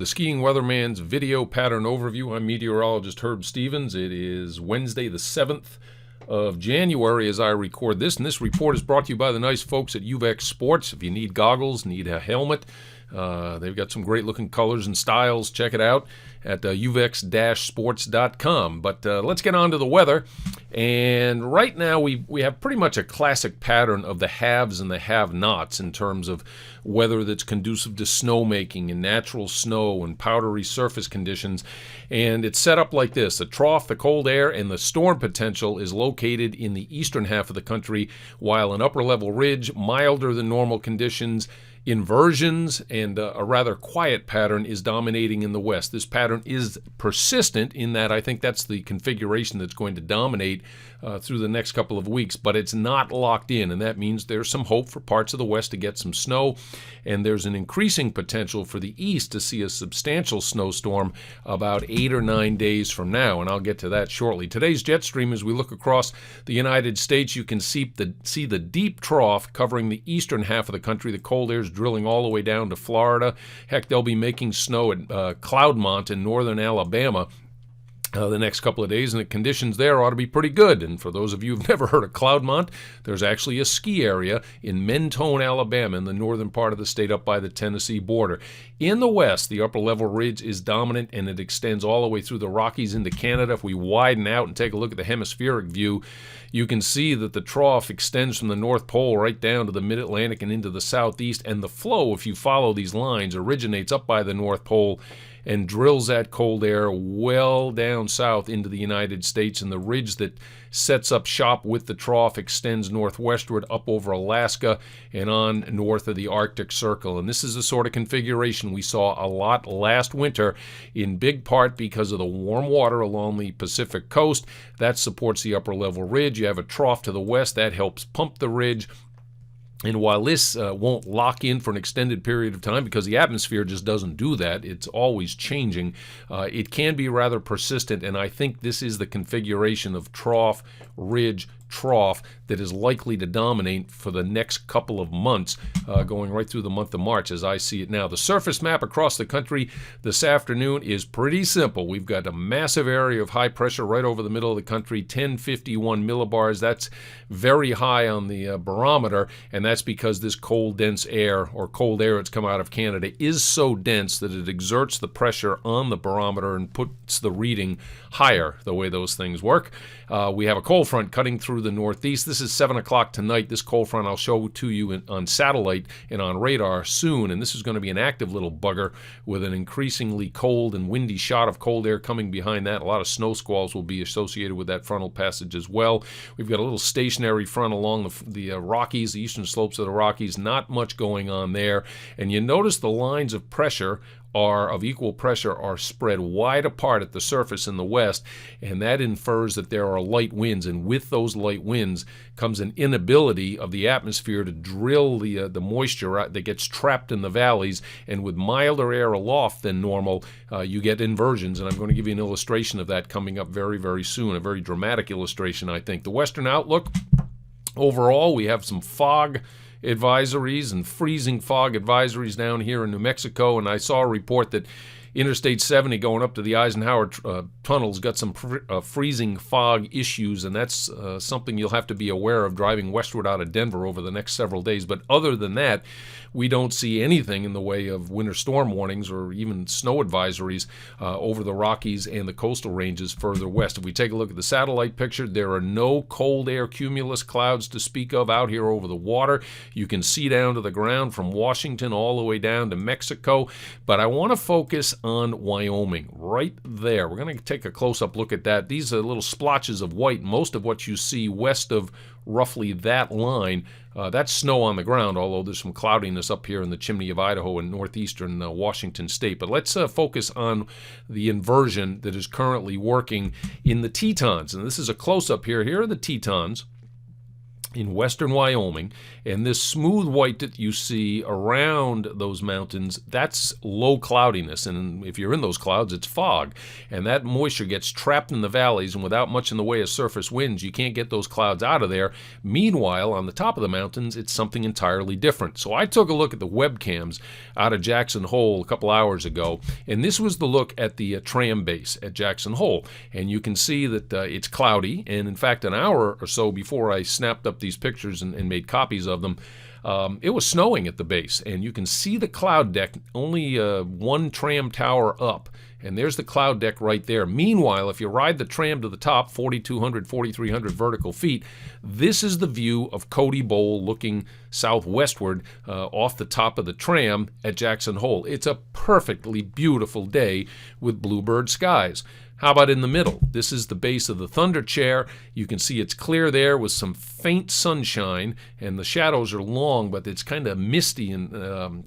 The Skiing Weatherman's video pattern overview. I'm meteorologist Herb Stevens. It is Wednesday, the 7th of January as I record this. And this report is brought to you by the nice folks at UVEX Sports. If you need goggles, need a helmet, they've got some great looking colors and styles. Check it out at uvex-sports.com. But let's get on to the weather. And right now we have pretty much a classic pattern of the haves and the have-nots in terms of weather that's conducive to snowmaking and natural snow and powdery surface conditions. And it's set up like this. The trough, the cold air, and the storm potential is located in the eastern half of the country, while an upper-level ridge, milder than normal conditions, inversions, and a rather quiet pattern is dominating in the west. This pattern is persistent in that I think that's the configuration that's going to dominate through the next couple of weeks, but it's not locked in, and that means there's some hope for parts of the west to get some snow, and there's an increasing potential for the east to see a substantial snowstorm about 8 or 9 days from now, and I'll get to that shortly. Today's jet stream, as we look across the United States, you can see the deep trough covering the eastern half of the country. The cold air is drilling all the way down to Florida. Heck, they'll be making snow at Cloudmont in northern Alabama the next couple of days, and the conditions there ought to be pretty good. And for those of you who've never heard of Cloudmont, there's actually a ski area in Mentone, Alabama, in the northern part of the state up by the Tennessee border. In the west, the upper-level ridge is dominant, and it extends all the way through the Rockies into Canada. If we widen out and take a look at the hemispheric view, you can see that the trough extends from the North Pole right down to the Mid-Atlantic and into the southeast, and the flow, if you follow these lines, originates up by the North Pole and drills that cold air well down south into the United States, and the ridge that sets up shop with the trough extends northwestward up over Alaska and on north of the Arctic Circle. And this is the sort of configuration we saw a lot last winter, in big part because of the warm water along the Pacific coast. That supports the upper level ridge. You have a trough to the west that helps pump the ridge. And while this won't lock in for an extended period of time, because the atmosphere just doesn't do that, it's always changing, it can be rather persistent, and I think this is the configuration of trough, ridge, trough that is likely to dominate for the next couple of months, going right through the month of March as I see it now. The surface map across the country this afternoon is pretty simple. We've got a massive area of high pressure right over the middle of the country, 1051 millibars. That's very high on the barometer, and that's because this cold, dense air, or cold air that's come out of Canada, is so dense that it exerts the pressure on the barometer and puts the reading higher, the way those things work. We have a cold front cutting through the northeast. This is 7 o'clock tonight. This cold front I'll show to you on satellite and on radar soon, and this is going to be an active little bugger with an increasingly cold and windy shot of cold air coming behind that. A lot of snow squalls will be associated with that frontal passage as well. We've got a little stationary front along the Rockies, the eastern slopes of the Rockies. Not much going on there, and you notice the lines of pressure of equal pressure are spread wide apart at the surface in the west, and that infers that there are light winds, and with those light winds comes an inability of the atmosphere to drill the moisture out that gets trapped in the valleys, and with milder air aloft than normal, you get inversions, and I'm going to give you an illustration of that coming up very, very soon, a very dramatic illustration, I think. The western outlook, overall, we have some fog advisories and freezing fog advisories down here in New Mexico, and I saw a report that Interstate 70 going up to the Eisenhower tunnels got some freezing fog issues, and that's something you'll have to be aware of driving westward out of Denver over the next several days. But other than that, we don't see anything in the way of winter storm warnings or even snow advisories over the Rockies and the coastal ranges further west. If we take a look at the satellite picture, there are no cold air cumulus clouds to speak of out here over the water. You can see down to the ground from Washington all the way down to Mexico, but I want to focus on Wyoming right there. We're going to take a close-up look at that. These are little splotches of white. Most of what you see west of roughly that line, that's snow on the ground, although there's some cloudiness up here in the chimney of Idaho and northeastern Washington state. But let's focus on the inversion that is currently working in the Tetons. And this is a close-up here. Here are the Tetons. in western Wyoming, and this smooth white that you see around those mountains, that's low cloudiness, and if you're in those clouds, it's fog, and that moisture gets trapped in the valleys, and without much in the way of surface winds, you can't get those clouds out of there. Meanwhile, on the top of the mountains, it's something entirely different. So I took a look at the webcams out of Jackson Hole a couple hours ago, and this was the look at the tram base at Jackson Hole, and you can see that it's cloudy, and in fact, an hour or so before I snapped up these pictures and made copies of them, it was snowing at the base, and you can see the cloud deck only one tram tower up, and there's the cloud deck right there. Meanwhile, if you ride the tram to the top, 4,200, 4,300 vertical feet, this is the view of Cody Bowl looking southwestward off the top of the tram at Jackson Hole. It's a perfectly beautiful day with bluebird skies. How about in the middle? This is the base of the Thunder Chair. You can see it's clear there with some faint sunshine, and the shadows are long, but it's kind of misty and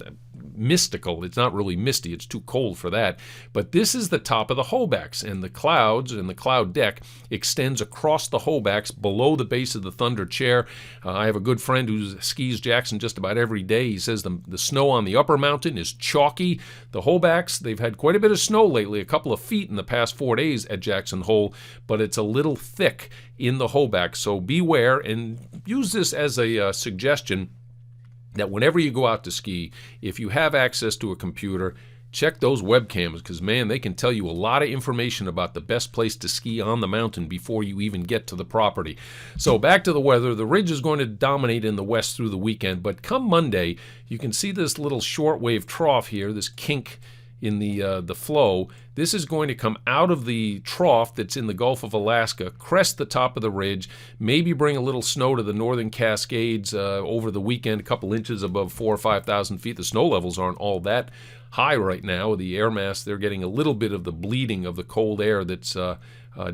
mystical. It's not really misty. It's too cold for that. But this is the top of the Hobacks, and the clouds and the cloud deck extends across the Hobacks below the base of the Thunder Chair. I have a good friend who skis Jackson just about every day. He says the snow on the upper mountain is chalky. The Hobacks, they've had quite a bit of snow lately, a couple of feet in the past 4 days at Jackson Hole, but it's a little thick in the Hobacks. So beware, and use this as a suggestion that whenever you go out to ski, if you have access to a computer, check those webcams, because, man, they can tell you a lot of information about the best place to ski on the mountain before you even get to the property. So back to the weather. The ridge is going to dominate in the west through the weekend, but come Monday, you can see this little shortwave trough here, this kink in the flow. This is going to come out of the trough that's in the Gulf of Alaska, crest the top of the ridge, maybe bring a little snow to the northern Cascades over the weekend, a couple inches above 4,000 or 5,000 feet. The snow levels aren't all that high right now. The air mass, they're getting a little bit of the bleeding of the cold air that's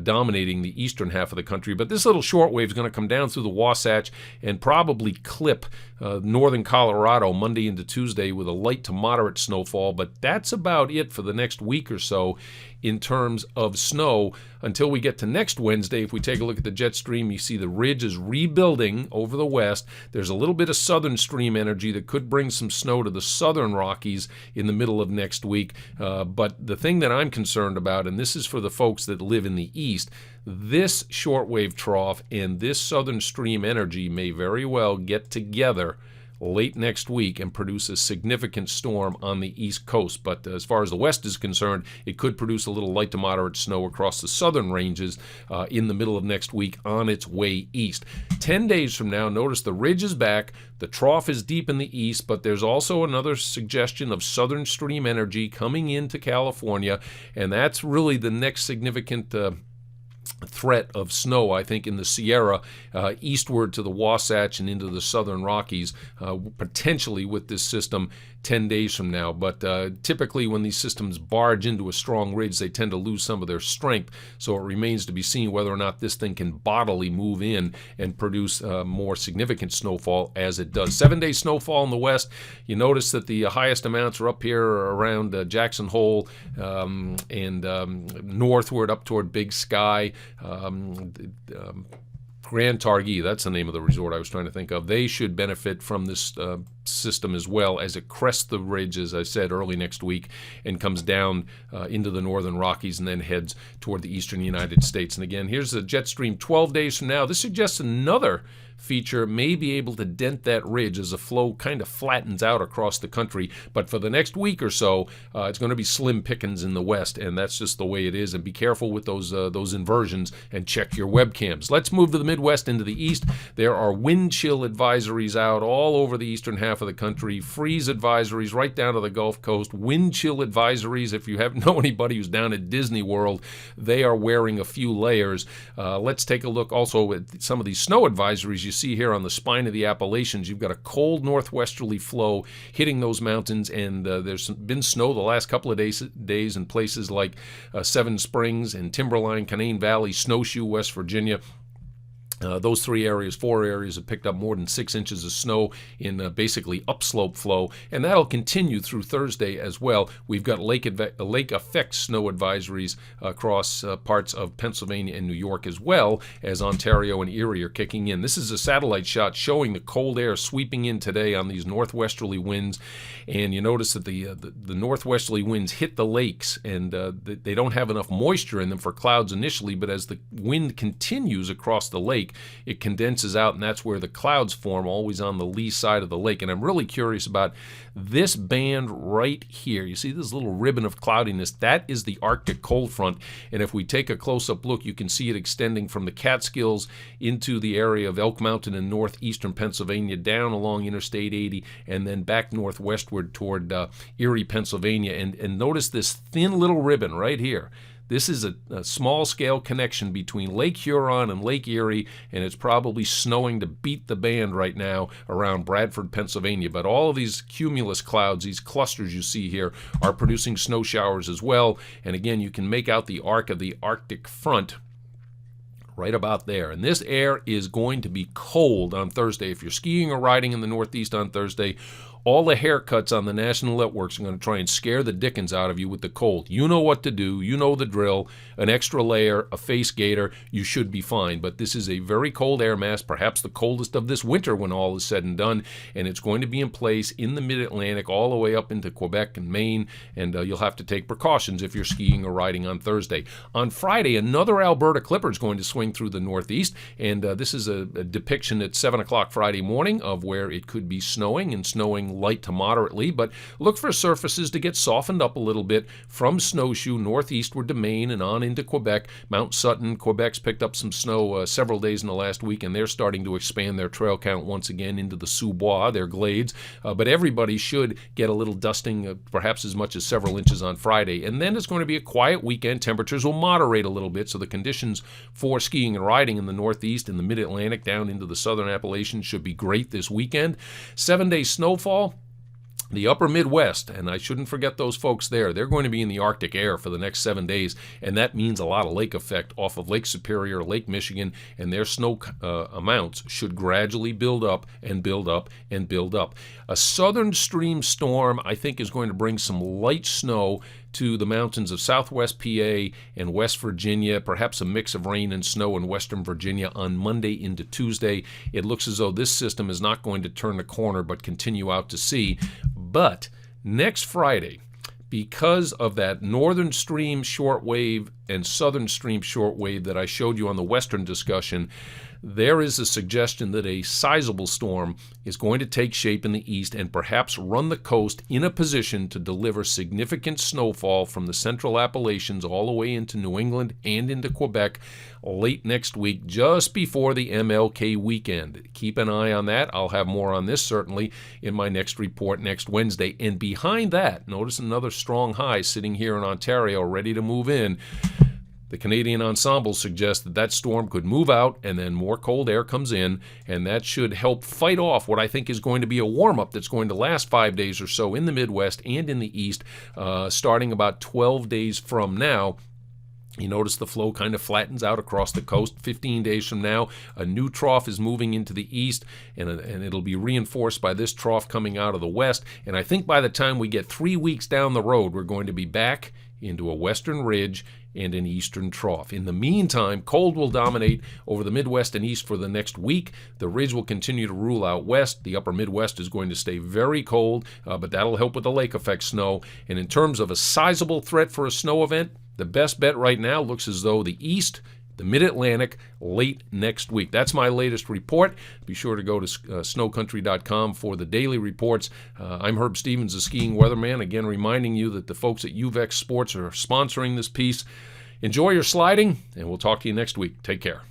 dominating the eastern half of the country. But this little shortwave is going to come down through the Wasatch and probably clip northern Colorado Monday into Tuesday with a light to moderate snowfall. But that's about it for the next week or so in terms of snow until we get to next Wednesday. If we take a look at the jet stream, you see the ridge is rebuilding over the west. There's a little bit of southern stream energy that could bring some snow to the southern Rockies in the middle of next week. But the thing that I'm concerned about, and this is for the folks that live in the east, this shortwave trough and this southern stream energy may very well get together late next week and produce a significant storm on the east coast. But as far as the west is concerned, it could produce a little light to moderate snow across the southern ranges in the middle of next week on its way east. 10 days from now, notice the ridge is back, the trough is deep in the east, but there's also another suggestion of southern stream energy coming into California, and that's really the next significant threat of snow, I think, in the Sierra eastward to the Wasatch and into the southern Rockies, potentially with this system 10 days from now. But typically when these systems barge into a strong ridge, they tend to lose some of their strength, so it remains to be seen whether or not this thing can bodily move in and produce more significant snowfall as it does. 7-day snowfall in the west. You notice that the highest amounts are up here around Jackson Hole and northward up toward Big Sky. Grand Targhee, that's the name of the resort I was trying to think of. They should benefit from this system as well as it crests the ridge, as I said, early next week and comes down into the northern Rockies and then heads toward the eastern United States. And again, here's the jet stream 12 days from now. This suggests another feature may be able to dent that ridge as the flow kind of flattens out across the country. But for the next week or so, it's going to be slim pickings in the west, and that's just the way it is. And be careful with those inversions and check your webcams. Let's move to the Midwest into the east. There are wind chill advisories out all over the eastern half of the country, freeze advisories right down to the Gulf Coast, wind chill advisories. If you know anybody who's down at Disney World, they are wearing a few layers. Let's take a look also at some of these snow advisories you see here on the spine of the Appalachians. You've got a cold northwesterly flow hitting those mountains, and there's been snow the last couple of days in places like Seven Springs and Timberline, Canaan Valley, Snowshoe, West Virginia. Those 4 areas have picked up more than 6 inches of snow in basically upslope flow, and that'll continue through Thursday as well. We've got lake effect snow advisories across parts of Pennsylvania and New York, as well as Ontario and Erie are kicking in. This is a satellite shot showing the cold air sweeping in today on these northwesterly winds, and you notice that the northwesterly winds hit the lakes, and they don't have enough moisture in them for clouds initially, but as the wind continues across the lake, it condenses out, and that's where the clouds form, always on the lee side of the lake. And I'm really curious about this band right here. You see this little ribbon of cloudiness? That is the Arctic cold front, and if we take a close-up look, you can see it extending from the Catskills into the area of Elk Mountain in northeastern Pennsylvania, down along Interstate 80, and then back northwestward toward Erie, Pennsylvania. And notice this thin little ribbon right here. This is a small-scale connection between Lake Huron and Lake Erie, and it's probably snowing to beat the band right now around Bradford, Pennsylvania. But all of these cumulus clouds, these clusters you see here, are producing snow showers as well. And again, you can make out the arc of the Arctic front right about there. And this air is going to be cold on Thursday. If you're skiing or riding in the Northeast on Thursday, all the haircuts on the national networks are going to try and scare the dickens out of you with the cold. You know what to do. You know the drill. An extra layer, a face gaiter, you should be fine. But this is a very cold air mass, perhaps the coldest of this winter when all is said and done, and it's going to be in place in the mid-Atlantic all the way up into Quebec and Maine, and you'll have to take precautions if you're skiing or riding on Thursday. On Friday, another Alberta Clipper is going to swing through the Northeast, and this is a depiction at 7 o'clock Friday morning of where it could be snowing, and snowing light to moderately, but look for surfaces to get softened up a little bit from Snowshoe northeastward to Maine and on into Quebec. Mount Sutton, Quebec's picked up some snow several days in the last week, and they're starting to expand their trail count once again into the Sous-Bois, their glades, but everybody should get a little dusting, perhaps as much as several inches on Friday, and then it's going to be a quiet weekend. Temperatures will moderate a little bit, so the conditions for skiing and riding in the Northeast and the Mid-Atlantic down into the southern Appalachians should be great this weekend. 7-day snowfall. The upper Midwest, and I shouldn't forget those folks there, they're going to be in the Arctic air for the next 7 days, and that means a lot of lake effect off of Lake Superior, Lake Michigan, and their snow amounts should gradually build up and build up and build up. A southern stream storm, I think, is going to bring some light snow to the mountains of southwest PA and West Virginia, perhaps a mix of rain and snow in western Virginia on Monday into Tuesday. It looks as though this system is not going to turn the corner but continue out to sea. But next Friday, because of that northern stream shortwave and southern stream shortwave that I showed you on the western discussion, there is a suggestion that a sizable storm is going to take shape in the east and perhaps run the coast in a position to deliver significant snowfall from the central Appalachians all the way into New England and into Quebec late next week, just before the MLK weekend. Keep an eye on that. I'll have more on this certainly in my next report next Wednesday. And behind that, notice another strong high sitting here in Ontario ready to move in. The Canadian Ensemble suggests that that storm could move out and then more cold air comes in, and that should help fight off what I think is going to be a warm-up that's going to last 5 days or so in the Midwest and in the East, starting about 12 days from now. You notice the flow kind of flattens out across the coast. 15 days from now, a new trough is moving into the east, and it'll be reinforced by this trough coming out of the west. And I think by the time we get 3 weeks down the road, we're going to be back into a western ridge and an eastern trough. In the meantime, cold will dominate over the Midwest and East for the next week. The ridge will continue to rule out west. The upper Midwest is going to stay very cold, but that'll help with the lake effect snow. And in terms of a sizable threat for a snow event, the best bet right now looks as though the East, the Mid-Atlantic, late next week. That's my latest report. Be sure to go to snowcountry.com for the daily reports. I'm Herb Stevens, the skiing weatherman, again reminding you that the folks at UVEX Sports are sponsoring this piece. Enjoy your sliding, and we'll talk to you next week. Take care.